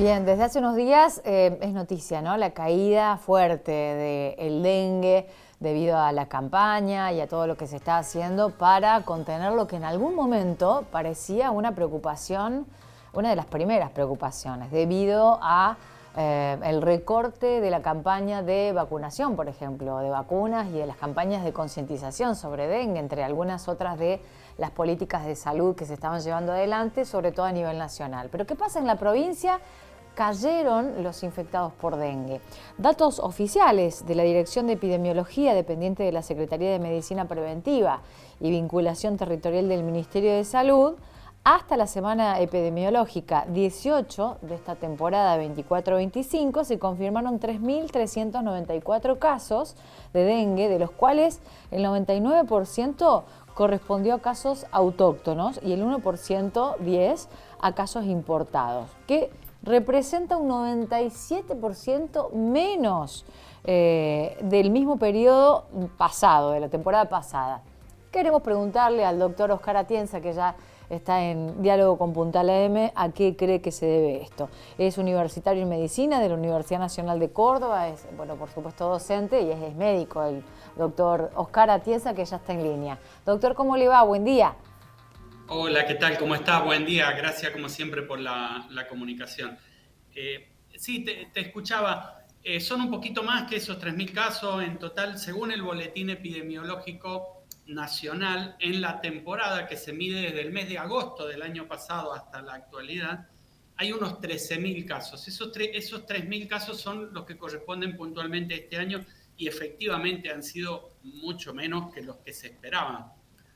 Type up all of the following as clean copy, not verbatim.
Bien, desde hace unos días es noticia, ¿no? La caída fuerte del dengue debido a la campaña y a todo lo que se está haciendo para contener lo que en algún momento parecía una preocupación, una de las primeras preocupaciones, debido a el recorte de la campaña de vacunación, por ejemplo, de vacunas y de las campañas de concientización sobre dengue, entre algunas otras de las políticas de salud que se estaban llevando adelante, sobre todo a nivel nacional. Pero ¿qué pasa en la provincia? Cayeron los infectados por dengue. Datos oficiales de la Dirección de Epidemiología, dependiente de la Secretaría de Medicina Preventiva y Vinculación Territorial del Ministerio de Salud, hasta la semana epidemiológica 18 de esta temporada 24-25 se confirmaron 3.394 casos de dengue, de los cuales el 99% correspondió a casos autóctonos y el 1%, 10, a casos importados, que representa un 97% menos del mismo periodo pasado, de la temporada pasada. Queremos preguntarle al doctor Oscar Atienza, que ya está en diálogo con Puntal AM, a qué cree que se debe esto. Es universitario en medicina de la Universidad Nacional de Córdoba, es, bueno, por supuesto docente y es médico, el doctor Oscar Atienza, que ya está en línea. Doctor, ¿cómo le va? Buen día. Hola, ¿qué tal? ¿Cómo está? Buen día. Gracias como siempre por la comunicación. Sí, te escuchaba. Son un poquito más que esos 3.000 casos en total, según el Boletín Epidemiológico Nacional, en la temporada que se mide desde el mes de agosto del año pasado hasta la actualidad, hay unos 13.000 casos. Esos 3.000 casos son los que corresponden puntualmente a este año y efectivamente han sido mucho menos que los que se esperaban.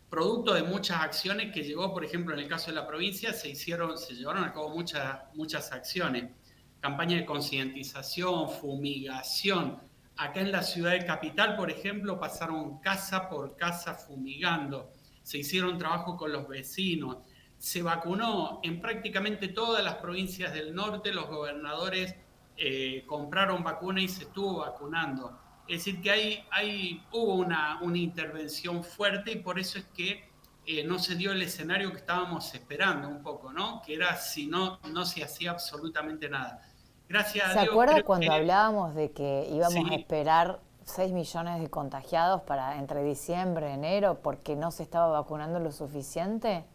Producto de muchas acciones que llegó, por ejemplo, en el caso de la provincia, se llevaron a cabo muchas acciones. Campaña de concientización, fumigación. Acá en la ciudad de Capital, por ejemplo, pasaron casa por casa fumigando. Se hicieron trabajo con los vecinos. Se vacunó en prácticamente todas las provincias del norte. Los gobernadores compraron vacuna y se estuvo vacunando. Es decir, que hubo una intervención fuerte y por eso es que no se dio el escenario que estábamos esperando un poco, ¿no? Que era si no se hacía absolutamente nada. Gracias a ¿Se Dios, acuerda creo cuando que hablábamos de que íbamos a sí, esperar 6 millones de contagiados para entre diciembre y enero porque no se estaba vacunando lo suficiente?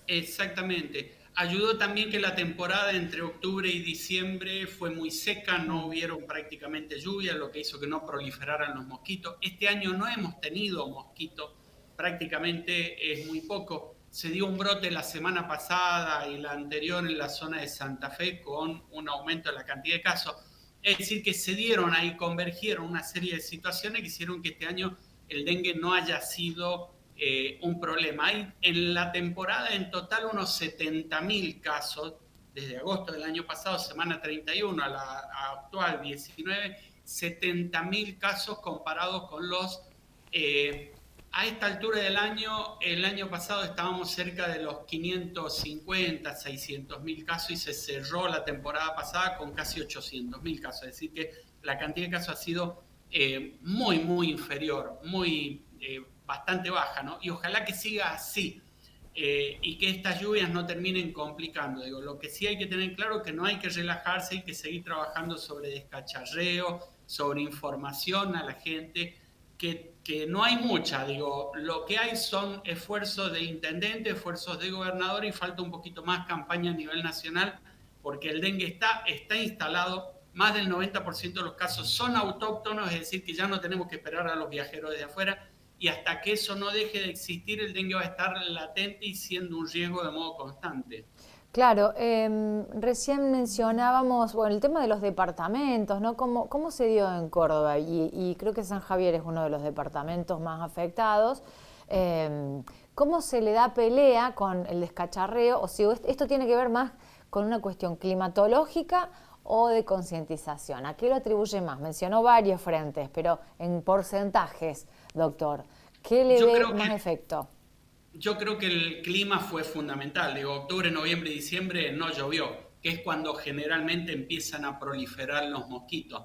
exactamente. Ayudó también que la temporada entre octubre y diciembre fue muy seca, no hubieron prácticamente lluvias, lo que hizo que no proliferaran los mosquitos. Este año no hemos tenido mosquitos, prácticamente es muy poco. Se dio un brote la semana pasada y la anterior en la zona de Santa Fe con un aumento de la cantidad de casos. Es decir, que se dieron ahí, convergieron una serie de situaciones que hicieron que este año el dengue no haya sido un problema. Hay en la temporada en total unos 70.000 casos, desde agosto del año pasado, semana 31 a la actual 19, 70.000 casos comparados con los... a esta altura del año, el año pasado estábamos cerca de los 550, 600.000 casos y se cerró la temporada pasada con casi 800.000 casos. Es decir, que la cantidad de casos ha sido muy inferior, bastante baja, ¿no? Y ojalá que siga así y que estas lluvias no terminen complicando. Digo, lo que sí hay que tener claro es que no hay que relajarse, hay que seguir trabajando sobre descacharreo, sobre información a la gente, que no hay mucha, digo, lo que hay son esfuerzos de intendente, esfuerzos de gobernador y falta un poquito más campaña a nivel nacional porque el dengue está instalado, más del 90% de los casos son autóctonos, es decir, que ya no tenemos que esperar a los viajeros desde afuera y hasta que eso no deje de existir, el dengue va a estar latente y siendo un riesgo de modo constante. Claro, recién mencionábamos, bueno, el tema de los departamentos, ¿no? ¿Cómo se dio en Córdoba? Y creo que San Javier es uno de los departamentos más afectados. ¿Cómo se le da pelea con el descacharreo? O si esto tiene que ver más con una cuestión climatológica o de concientización. ¿A qué lo atribuye más? Mencionó varios frentes, pero en porcentajes, doctor, ¿qué le Yo ve creo más que efecto? Yo creo que el clima fue fundamental. Digo, octubre, noviembre y diciembre no llovió, que es cuando generalmente empiezan a proliferar los mosquitos.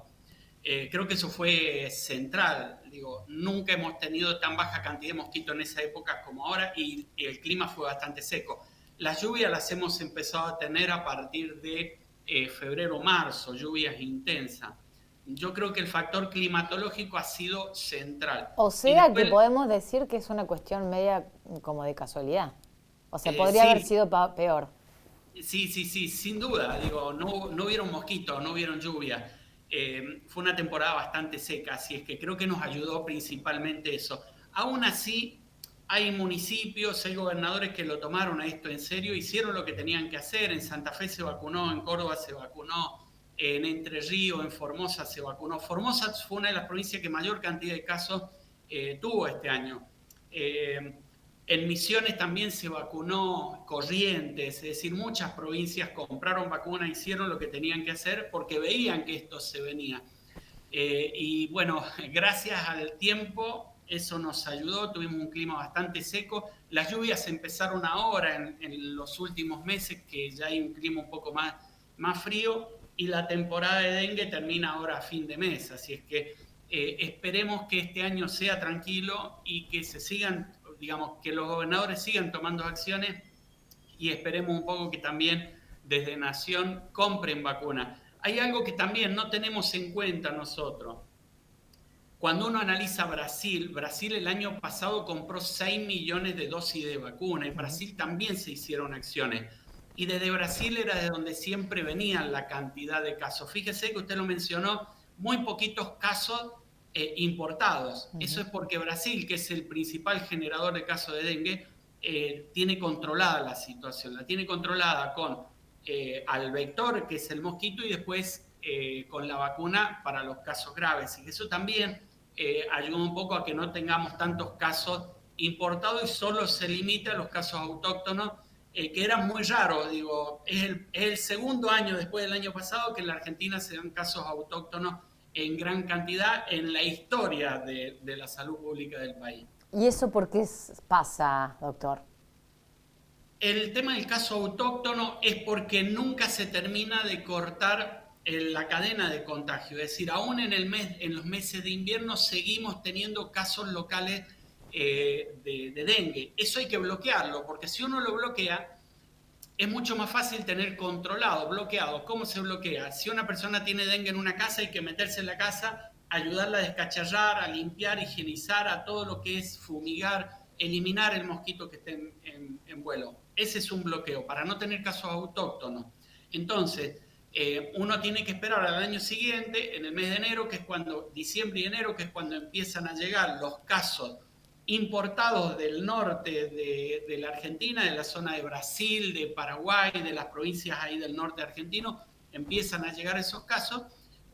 Creo que eso fue central. Digo, nunca hemos tenido tan baja cantidad de mosquitos en esa época como ahora y el clima fue bastante seco. Las lluvias las hemos empezado a tener a partir de febrero, marzo, lluvias intensas. Yo creo que el factor climatológico ha sido central. O Y sea que después, podemos decir que es una cuestión media como de casualidad. O sea, podría haber sí, sido peor. sí, sí, sí, sin duda. Digo, no hubieron mosquitos, no hubieron lluvia. Fue una temporada bastante seca, así es que creo que nos ayudó principalmente eso. Aún así, hay municipios, hay gobernadores que lo tomaron a esto en serio, hicieron lo que tenían que hacer. En Santa Fe se vacunó, en Córdoba se vacunó, en Entre Ríos, en Formosa se vacunó. Formosa fue una de las provincias que mayor cantidad de casos tuvo este año. Eh, en Misiones también se vacunó, Corrientes, es decir, muchas provincias compraron vacunas, hicieron lo que tenían que hacer porque veían que esto se venía. Y bueno, gracias al tiempo eso nos ayudó, tuvimos un clima bastante seco. Las lluvias empezaron ahora, en los últimos meses, que ya hay un clima un poco más frío, y la temporada de dengue termina ahora a fin de mes. Así es que esperemos que este año sea tranquilo y que se sigan, digamos, que los gobernadores sigan tomando acciones y esperemos un poco que también desde Nación compren vacunas. Hay algo que también no tenemos en cuenta nosotros. Cuando uno analiza Brasil, Brasil el año pasado compró 6 millones de dosis de vacuna. En Brasil también se hicieron acciones. Y desde Brasil era de donde siempre venían la cantidad de casos. Fíjese que usted lo mencionó, muy poquitos casos importados. Eso es porque Brasil, que es el principal generador de casos de dengue, tiene controlada la situación. La tiene controlada con al vector, que es el mosquito, y después con la vacuna para los casos graves. Y eso también ayuda un poco a que no tengamos tantos casos importados y solo se limite a los casos autóctonos, que eran muy raros. Digo, es el segundo año después del año pasado que en la Argentina se dan casos autóctonos en gran cantidad en la historia de la salud pública del país. ¿Y eso por qué pasa, doctor? El tema del caso autóctono es porque nunca se termina de cortar la cadena de contagio. Es decir, aún en los meses de invierno seguimos teniendo casos locales de dengue. Eso hay que bloquearlo, porque si uno lo bloquea, es mucho más fácil tener controlado, bloqueado. ¿Cómo se bloquea? Si una persona tiene dengue en una casa, hay que meterse en la casa, ayudarla a descacharrar, a limpiar, higienizar, a todo lo que es fumigar, eliminar el mosquito que esté en vuelo. Ese es un bloqueo, para no tener casos autóctonos. Entonces, uno tiene que esperar al año siguiente, en el mes de enero, que es cuando, diciembre y enero, que es cuando empiezan a llegar los casos importados del norte de la Argentina, de la zona de Brasil, de Paraguay, de las provincias ahí del norte argentino, empiezan a llegar esos casos.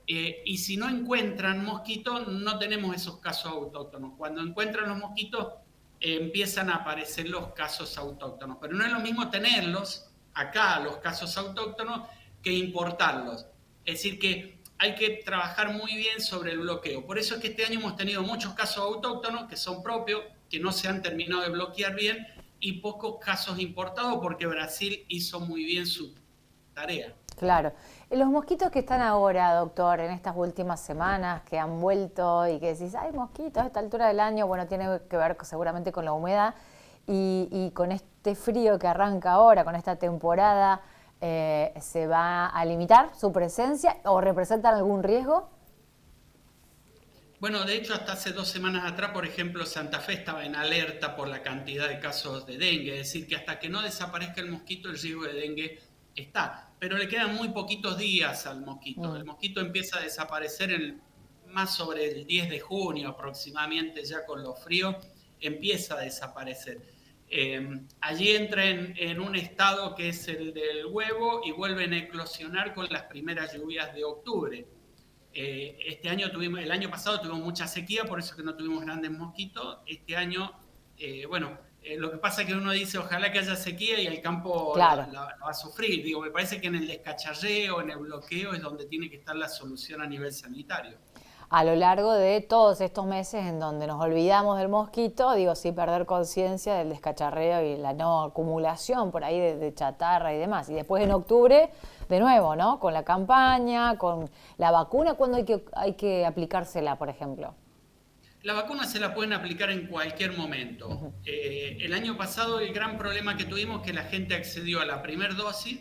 Y si no encuentran mosquitos, no tenemos esos casos autóctonos. Cuando encuentran los mosquitos, empiezan a aparecer los casos autóctonos. Pero no es lo mismo tenerlos acá, los casos autóctonos, que importarlos. Es decir, que hay que trabajar muy bien sobre el bloqueo. Por eso es que este año hemos tenido muchos casos autóctonos que son propios, que no se han terminado de bloquear bien, y pocos casos importados porque Brasil hizo muy bien su tarea. Claro. Los mosquitos que están ahora, doctor, en estas últimas semanas, que han vuelto y que decís, hay mosquitos a esta altura del año, bueno, tiene que ver seguramente con la humedad y con este frío que arranca ahora, con esta temporada, ¿se va a limitar su presencia o representan algún riesgo? Bueno, de hecho, hasta hace 2 semanas atrás, por ejemplo, Santa Fe estaba en alerta por la cantidad de casos de dengue, es decir, que hasta que no desaparezca el mosquito, el riesgo de dengue está, pero le quedan muy poquitos días al mosquito. El mosquito empieza a desaparecer más sobre el 10 de junio aproximadamente, ya con los fríos, empieza a desaparecer. Allí entra en un estado que es el del huevo y vuelven a eclosionar con las primeras lluvias de octubre. El año pasado tuvimos mucha sequía, por eso que no tuvimos grandes mosquitos. Este año, lo que pasa es que uno dice, ojalá que haya sequía y el campo Claro. la va a sufrir. Digo, me parece que en el descacharreo, en el bloqueo, es donde tiene que estar la solución a nivel sanitario. A lo largo de todos estos meses en donde nos olvidamos del mosquito, digo, sin perder conciencia del descacharreo y la no acumulación por ahí de chatarra y demás. Y después en octubre, de nuevo, ¿no? Con la campaña, con la vacuna, ¿cuándo hay que aplicársela, por ejemplo? La vacuna se la pueden aplicar en cualquier momento. El año pasado el gran problema que tuvimos es que la gente accedió a la primera dosis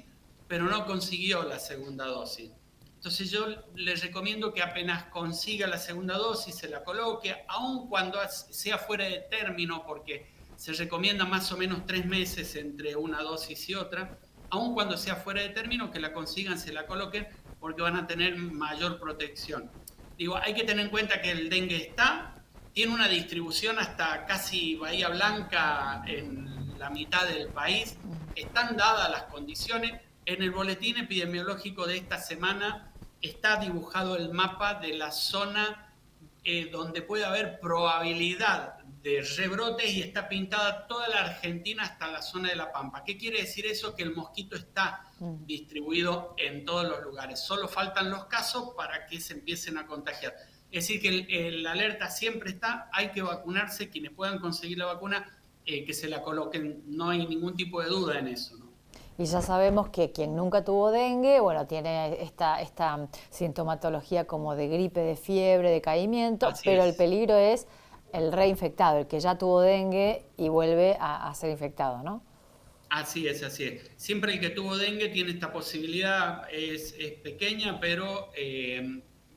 pero no consiguió la segunda dosis. Entonces yo les recomiendo que apenas consiga la segunda dosis se la coloque, aun cuando sea fuera de término, porque se recomienda más o menos 3 meses entre una dosis y otra, aun cuando sea fuera de término, que la consigan, se la coloquen, porque van a tener mayor protección. Digo, hay que tener en cuenta que el dengue tiene una distribución hasta casi Bahía Blanca en la mitad del país, están dadas las condiciones. En el boletín epidemiológico de esta semana está dibujado el mapa de la zona donde puede haber probabilidad de rebrotes y está pintada toda la Argentina hasta la zona de La Pampa. ¿Qué quiere decir eso? Que el mosquito está distribuido en todos los lugares. Solo faltan los casos para que se empiecen a contagiar. Es decir, que la alerta siempre está, hay que vacunarse, quienes puedan conseguir la vacuna, que se la coloquen, no hay ningún tipo de duda en eso, ¿no? Y ya sabemos que quien nunca tuvo dengue, bueno, tiene esta sintomatología como de gripe, de fiebre, de caimiento, pero el peligro es el reinfectado, el que ya tuvo dengue y vuelve a ser infectado, ¿no? Así es, así es. Siempre el que tuvo dengue tiene esta posibilidad, es pequeña, pero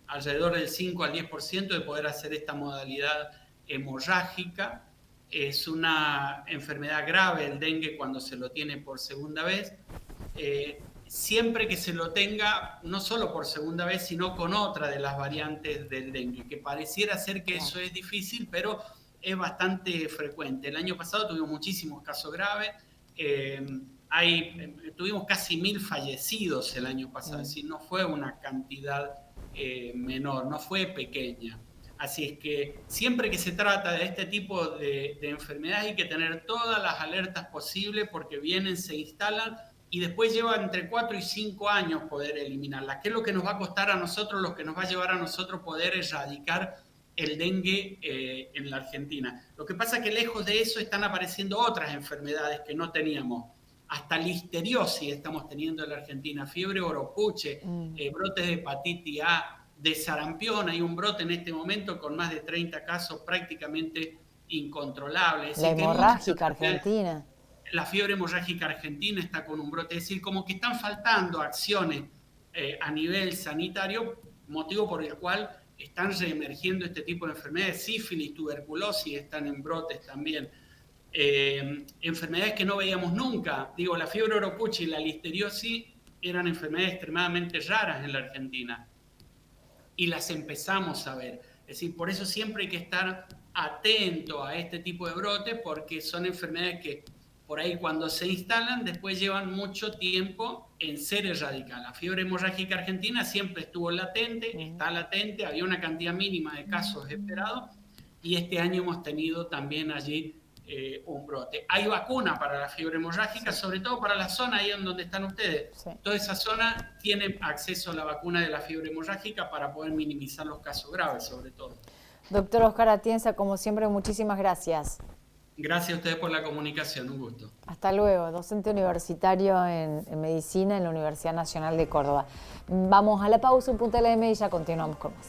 alrededor del 5 al 10% de poder hacer esta modalidad hemorrágica. Es una enfermedad grave el dengue cuando se lo tiene por segunda vez. Siempre que se lo tenga, no solo por segunda vez, sino con otra de las variantes del dengue, que pareciera ser que eso es difícil, pero es bastante frecuente. El año pasado tuvimos muchísimos casos graves, tuvimos casi 1000 fallecidos el año pasado, es decir, no fue una cantidad menor, no fue pequeña. Así es que siempre que se trata de este tipo de enfermedades hay que tener todas las alertas posibles porque vienen, se instalan y después lleva entre 4 y 5 años poder eliminarlas. ¿Qué es lo que nos va a costar a nosotros, lo que nos va a llevar a nosotros poder erradicar el dengue en la Argentina? Lo que pasa es que lejos de eso están apareciendo otras enfermedades que no teníamos. Hasta listeriosis estamos teniendo en la Argentina, fiebre oropuche, brotes de hepatitis A, de sarampión. Hay un brote en este momento con más de 30 casos prácticamente incontrolables. La hemorrágica argentina. La fiebre hemorrágica argentina está con un brote. Es decir, como que están faltando acciones a nivel sanitario, motivo por el cual están reemergiendo este tipo de enfermedades. Sífilis, tuberculosis están en brotes también. Enfermedades que no veíamos nunca. Digo, la fiebre oropuche y la listeriosis eran enfermedades extremadamente raras en la Argentina. Y las empezamos a ver. Es decir, por eso siempre hay que estar atento a este tipo de brotes, porque son enfermedades que por ahí cuando se instalan después llevan mucho tiempo en ser erradicadas. La fiebre hemorrágica argentina siempre estuvo latente, está latente, había una cantidad mínima de casos esperados y este año hemos tenido también allí un brote. Hay vacuna para la fiebre hemorrágica, sobre todo para la zona ahí en donde están ustedes. Toda esa zona tiene acceso a la vacuna de la fiebre hemorrágica para poder minimizar los casos graves, sobre todo. Doctor Oscar Atienza, como siempre, muchísimas gracias. Gracias a ustedes por la comunicación, un gusto. Hasta luego, docente universitario en medicina en la Universidad Nacional de Córdoba. Vamos a la pausa en Punta LM y ya continuamos con más.